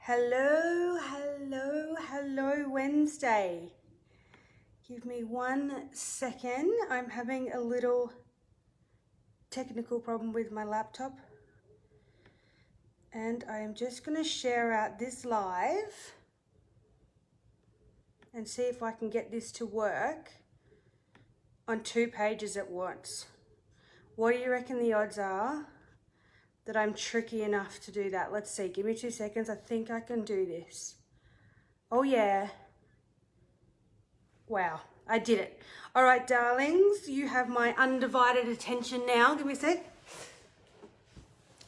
Hello, hello, hello, Wednesday. Give me 1 second. I'm having a little technical problem with my laptop. And I am just going to share out this live and see if I can get this to work on 2 pages at once. What do you reckon the odds are that I'm tricky enough to do that? Let's see. Give me 2 seconds. I think I can do this. Oh yeah. Wow, I did it. All right, darlings, you have my undivided attention now. Give me a sec.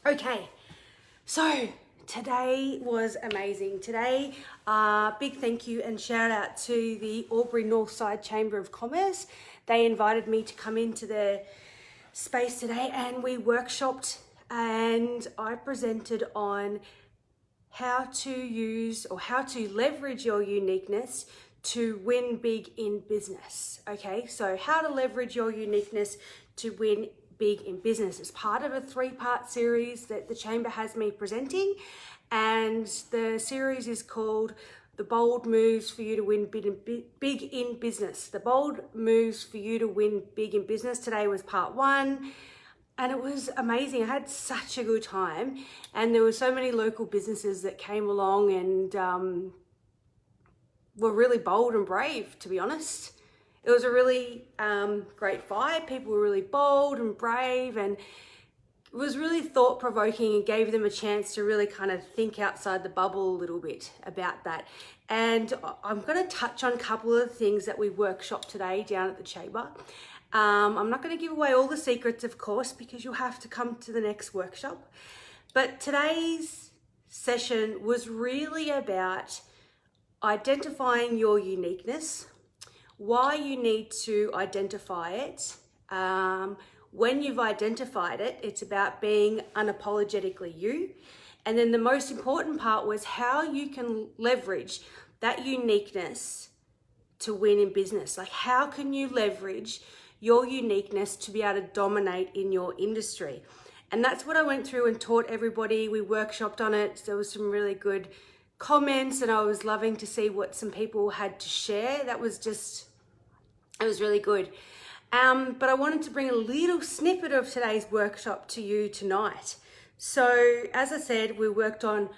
Okay, so today was amazing. Today, big thank you and shout out to the Albury Northside Chamber of Commerce. They invited me to come into their space today and we workshopped and I presented on how to use or how to leverage your uniqueness to win big in business. Okay, so how to leverage your uniqueness to win big in business. It's part of a 3-part series that the Chamber has me presenting, and the series is called The Bold Moves for You to Win Big in Business. The Bold Moves for You to Win Big in Business. Today was part 1. And it was amazing. I had such a good time. And there were so many local businesses that came along and were really bold and brave, to be honest. It was a really great vibe. People were really bold and brave, and it was really thought-provoking and gave them a chance to really kind of think outside the bubble a little bit about that. And I'm going to touch on a couple of things that we workshopped today down at the Chamber. I'm not going to give away all the secrets, of course, because you'll have to come to the next workshop. But today's session was really about identifying your uniqueness, why you need to identify it. When you've identified it, it's about being unapologetically you. And then the most important part was how you can leverage that uniqueness to win in business. Like, how can you leverage your uniqueness to be able to dominate in your industry? And that's what I went through and taught everybody. We workshopped on it. There was some really good comments and I was loving to see what some people had to share. It was really good. But I wanted to bring a little snippet of today's workshop to you tonight. So as I said, we worked on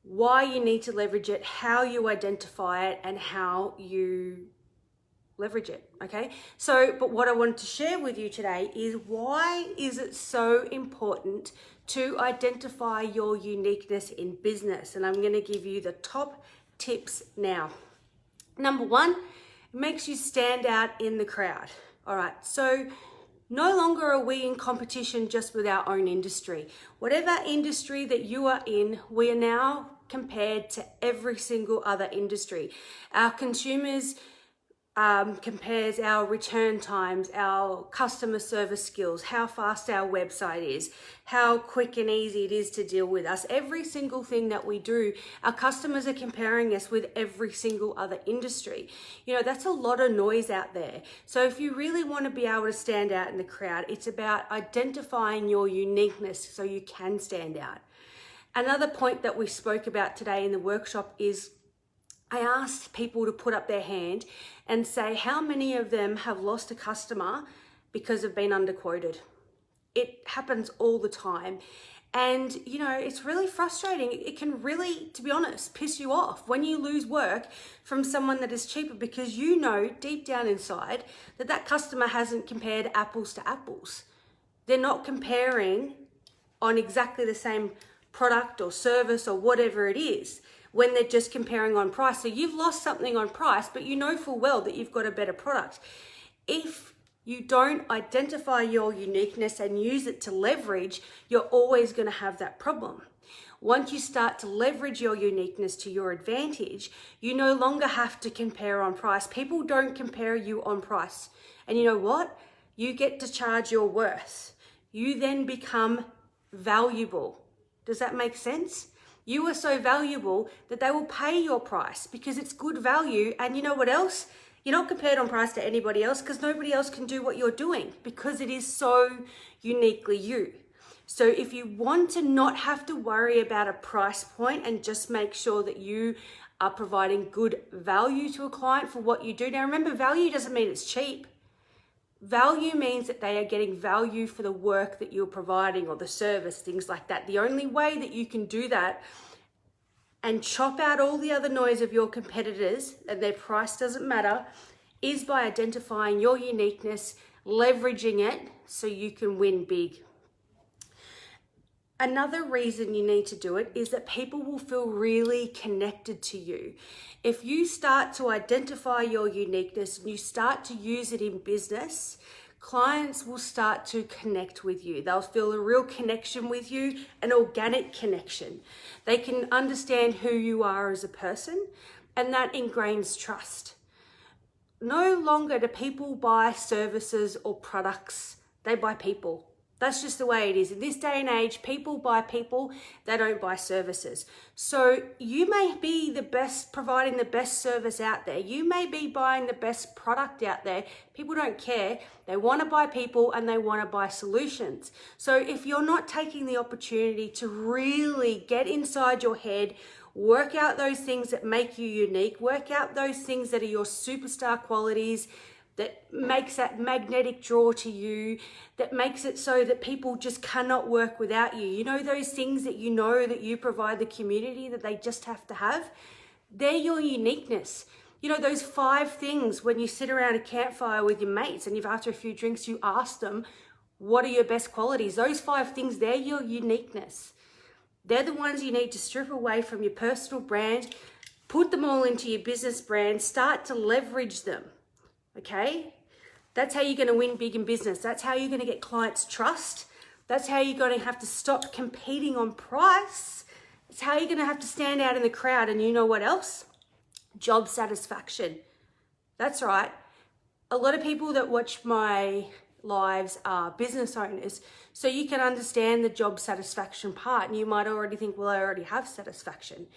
why you need to leverage it, how you identify it, and how you leverage it, okay? So, but what I wanted to share with you today is why is it so important to identify your uniqueness in business? And I'm going to give you the top tips now. Number 1, it makes you stand out in the crowd. All right, so no longer are we in competition just with our own industry. Whatever industry that you are in, we are now compared to every single other industry. Our consumers compares our return times, our customer service skills, how fast our website is, how quick and easy it is to deal with us. Every single thing that we do, our customers are comparing us with every single other industry. You know, that's a lot of noise out there. So if you really want to be able to stand out in the crowd, it's about identifying your uniqueness so you can stand out. Another point that we spoke about today in the workshop is I asked people to put up their hand and say how many of them have lost a customer because they've been underquoted. It happens all the time. And, you know, it's really frustrating. It can really, to be honest, piss you off when you lose work from someone that is cheaper because you know deep down inside that that customer hasn't compared apples to apples. They're not comparing on exactly the same product or service or whatever it is, when they're just comparing on price. So you've lost something on price, but you know full well that you've got a better product. If you don't identify your uniqueness and use it to leverage, you're always going to have that problem. Once you start to leverage your uniqueness to your advantage, you no longer have to compare on price. People don't compare you on price. And you know what? You get to charge your worth. You then become valuable. Does that make sense? You are so valuable that they will pay your price because it's good value. And you know what else? You're not compared on price to anybody else because nobody else can do what you're doing because it is so uniquely you. So if you want to not have to worry about a price point and just make sure that you are providing good value to a client for what you do. Now remember, value doesn't mean it's cheap. Value means that they are getting value for the work that you're providing or the service, things like that. The only way that you can do that and chop out all the other noise of your competitors, and their price doesn't matter, is by identifying your uniqueness, leveraging it so you can win big. Another reason you need to do it is that people will feel really connected to you. If you start to identify your uniqueness and you start to use it in business, clients will start to connect with you. They'll feel a real connection with you, an organic connection. They can understand who you are as a person, and that ingrains trust. No longer do people buy services or products, they buy people. That's just the way it is. In this day and age, people buy people, they don't buy services. So you may be the best, providing the best service out there. You may be buying the best product out there. People don't care. They want to buy people and they want to buy solutions. So if you're not taking the opportunity to really get inside your head, work out those things that make you unique, work out those things that are your superstar qualities, that makes that magnetic draw to you, that makes it so that people just cannot work without you. You know, those things that you know that you provide the community that they just have to have? They're your uniqueness. You know, those 5 things when you sit around a campfire with your mates and you've after a few drinks, you ask them, what are your best qualities? Those 5 things, they're your uniqueness. They're the ones you need to strip away from your personal brand, put them all into your business brand, start to leverage them. Okay, that's how you're going to win big in business. That's how you're going to get clients' trust. That's how you're going to have to stop competing on price. It's how you're going to have to stand out in the crowd. And you know what else? Job satisfaction. That's right. A lot of people that watch my lives are business owners. So you can understand the job satisfaction part. And you might already think, well, I already have satisfaction.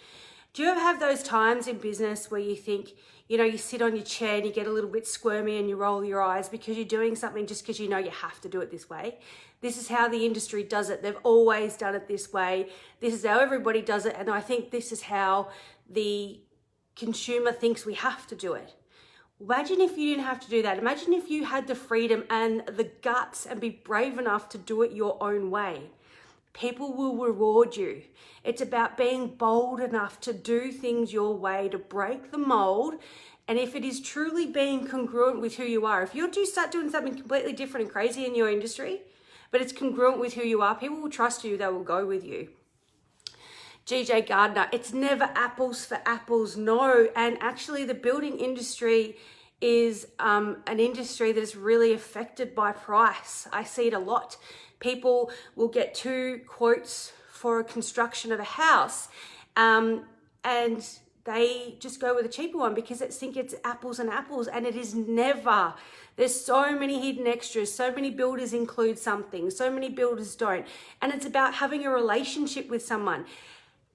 Do you ever have those times in business where you think, you know, you sit on your chair and you get a little bit squirmy and you roll your eyes because you're doing something just because you know you have to do it this way? This is how the industry does it. They've always done it this way. This is how everybody does it. And I think this is how the consumer thinks we have to do it. Imagine if you didn't have to do that. Imagine if you had the freedom and the guts and be brave enough to do it your own way. People will reward you. It's about being bold enough to do things your way, to break the mold. And if it is truly being congruent with who you are, if you do start doing something completely different and crazy in your industry, but it's congruent with who you are, people will trust you, they will go with you. GJ Gardner, it's never apples for apples, no. And actually the building industry is an industry that is really affected by price. I see it a lot. People will get 2 quotes for a construction of a house and they just go with a cheaper one because they think it's apples and apples, and it is never. There's so many hidden extras. So many builders include something. So many builders don't. And it's about having a relationship with someone.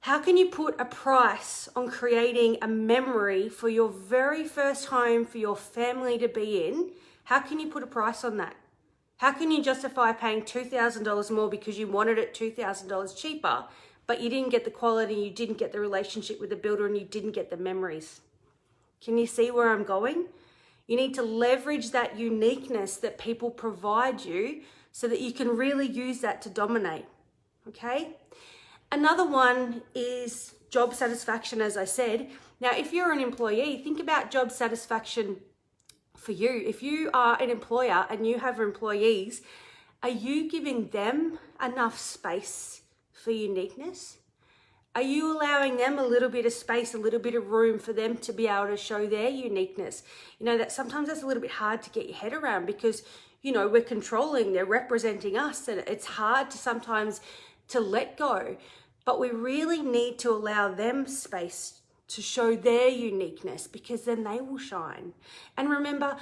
How can you put a price on creating a memory for your very first home for your family to be in? How can you put a price on that? How can you justify paying $2,000 more because you wanted it $2,000 cheaper, but you didn't get the quality, you didn't get the relationship with the builder, and you didn't get the memories? Can you see where I'm going? You need to leverage that uniqueness that people provide you so that you can really use that to dominate, okay? Another one is job satisfaction, as I said. Now, if you're an employee, think about job satisfaction for you. If you are an employer and you have employees, are you giving them enough space for uniqueness? Are you allowing them a little bit of space, a little bit of room for them to be able to show their uniqueness? You know, that sometimes that's a little bit hard to get your head around because, you know, we're controlling, they're representing us, and it's hard to sometimes to let go. But we really need to allow them space to show their uniqueness, because then they will shine. And remember,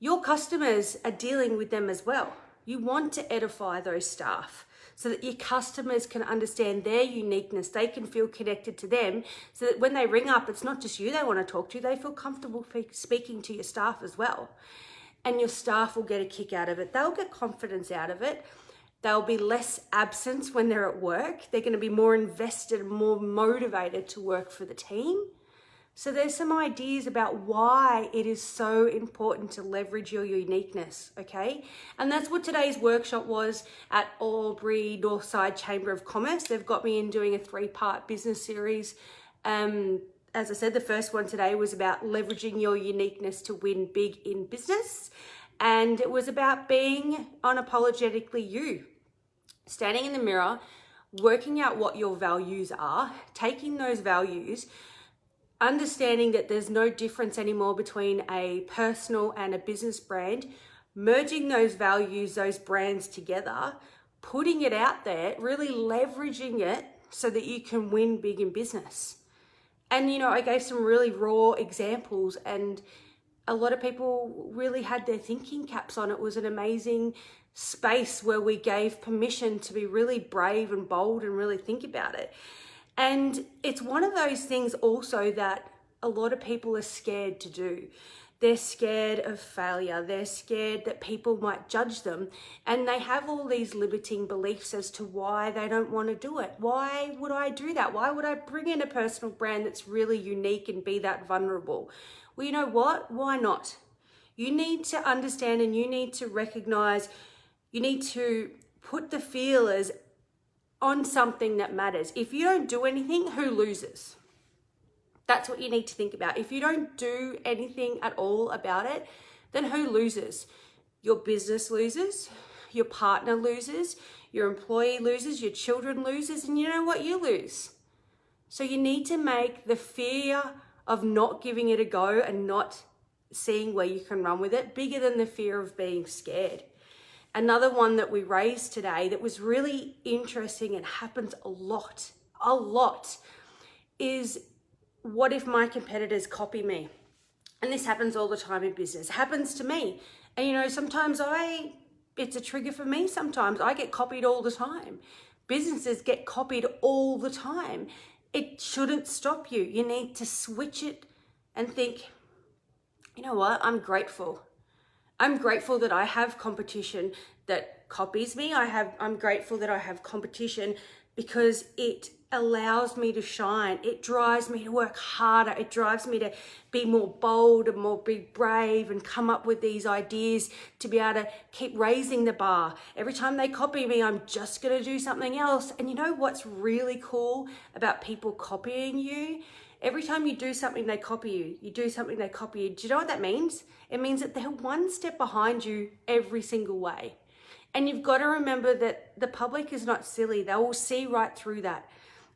your customers are dealing with them as well. You want to edify those staff so that your customers can understand their uniqueness. They can feel connected to them so that when they ring up, it's not just you they want to talk to, they feel comfortable speaking to your staff as well. And your staff will get a kick out of it. They'll get confidence out of it. They'll be less absent when they're at work. They're going to be more invested and more motivated to work for the team. So there's some ideas about why it is so important to leverage your uniqueness, okay? And that's what today's workshop was at Albury Northside Chamber of Commerce. They've got me in doing a 3-part business series. As I said, the first one today was about leveraging your uniqueness to win big in business. And it was about being unapologetically you, standing in the mirror, working out what your values are, taking those values, understanding that there's no difference anymore between a personal and a business brand, merging those values, those brands together, putting it out there, really leveraging it so that you can win big in business. And, you know, I gave some really raw examples and a lot of people really had their thinking caps on. It was an amazing space where we gave permission to be really brave and bold and really think about it. And it's one of those things also that a lot of people are scared to do. They're scared of failure. They're scared that people might judge them. And they have all these limiting beliefs as to why they don't want to do it. Why would I do that? Why would I bring in a personal brand that's really unique and be that vulnerable? Well, you know what? Why not? You need to understand and you need to recognize, you need to put the feelers on something that matters. If you don't do anything, who loses? That's what you need to think about. If you don't do anything at all about it, then who loses? Your business loses, your partner loses, your employee loses, your children loses, and you know what? You lose. So you need to make the fear of not giving it a go and not seeing where you can run with it bigger than the fear of being scared. Another one that we raised today that was really interesting and happens a lot, is what if my competitors copy me? And this happens all the time in business. It happens to me. And you know, sometimes it's a trigger for me sometimes. I get copied all the time. Businesses get copied all the time. It shouldn't stop you. You need to switch it and think, you know what? I'm grateful. I'm grateful that I have competition that copies me. I'm grateful that I have competition because it allows me to shine. It drives me to work harder. It drives me to be more bold and more be brave and come up with these ideas to be able to keep raising the bar. Every time they copy me, I'm just going to do something else. And you know what's really cool about people copying you? Every time you do something, they copy you. You do something, they copy you. Do you know what that means? It means that they're one step behind you every single way. And you've got to remember that the public is not silly. They will see right through that.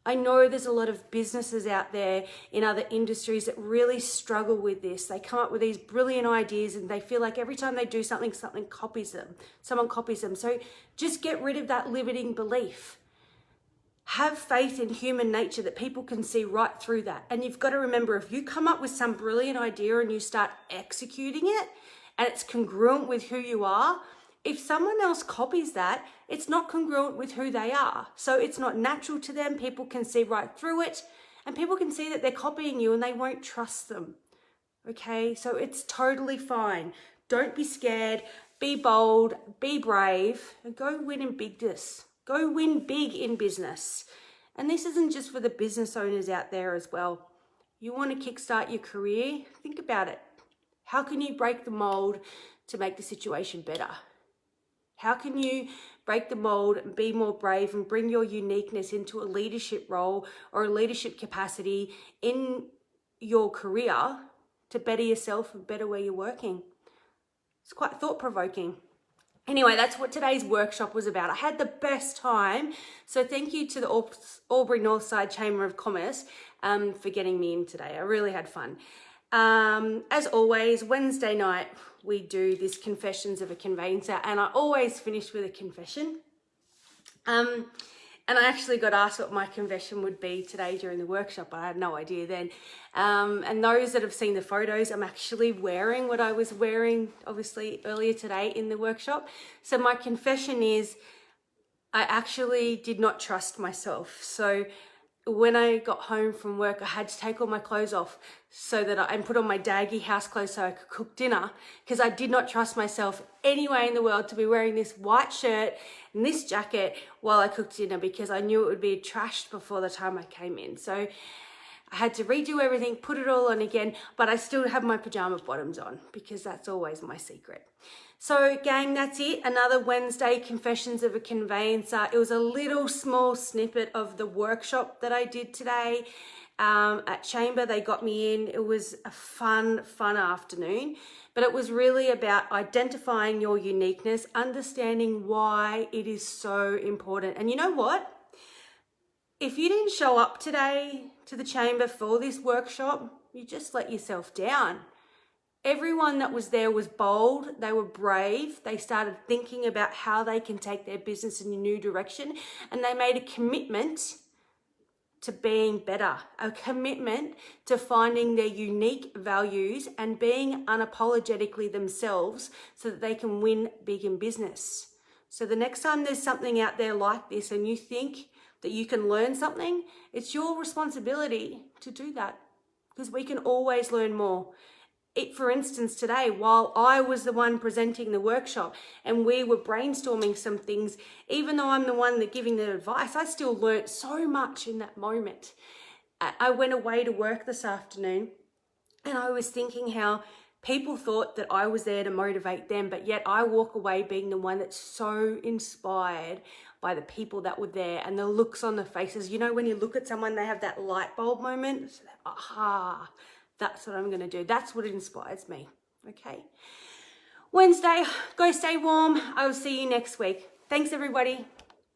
I know there's a lot of businesses out there in other industries that really struggle with this. They come up with these brilliant ideas and they feel like every time they do something, something copies them. Someone copies them. So just get rid of that limiting belief. Have faith in human nature that people can see right through that. And you've got to remember, if you come up with some brilliant idea and you start executing it and it's congruent with who you are, if someone else copies that, it's not congruent with who they are. So it's not natural to them. People can see right through it and people can see that they're copying you and they won't trust them. Okay, so it's totally fine. Don't be scared, be bold, be brave, and go win in bigness. Go win big in business. And this isn't just for the business owners out there as well. You want to kickstart your career? Think about it. How can you break the mold to make the situation better? How can you break the mold and be more brave and bring your uniqueness into a leadership role or a leadership capacity in your career to better yourself and better where you're working? It's quite thought-provoking. Anyway, that's what today's workshop was about. I had the best time. So thank you to the Albury Northside Chamber of Commerce for getting me in today. I really had fun. As always, Wednesday night, we do this Confessions of a Conveyancer, and I always finish with a confession. And I actually got asked what my confession would be today during the workshop. I had no idea then. And those that have seen the photos, I'm actually wearing what I was wearing, obviously, earlier today in the workshop. So my confession is I actually did not trust myself. So when I got home from work, I had to take all my clothes off and put on my daggy house clothes so I could cook dinner, because I did not trust myself any way in the world to be wearing this white shirt and this jacket while I cooked dinner, because I knew it would be trashed before the time I came in. So I had to redo everything, put it all on again, but I still have my pajama bottoms on because that's always my secret. So gang, that's it. Another Wednesday Confessions of a Conveyancer. It was a little small snippet of the workshop that I did today at Chamber. They got me in. It was a fun afternoon, but it was really about identifying your uniqueness, understanding why it is so important. And you know what? If you didn't show up today to the Chamber for this workshop, you just let yourself down. Everyone that was there was bold, they were brave, they started thinking about how they can take their business in a new direction, and they made a commitment to being better, a commitment to finding their unique values and being unapologetically themselves so that they can win big in business. So the next time there's something out there like this and you think that you can learn something, it's your responsibility to do that, because we can always learn more. For instance, today, while I was the one presenting the workshop and we were brainstorming some things, even though I'm the one that giving the advice, I still learnt so much in that moment. I went away to work this afternoon and I was thinking how people thought that I was there to motivate them, but yet I walk away being the one that's so inspired by the people that were there and the looks on the faces. You know, when you look at someone, they have that light bulb moment. So aha, that's what I'm going to do. That's what inspires me. Okay. Wednesday, go stay warm. I will see you next week. Thanks, everybody.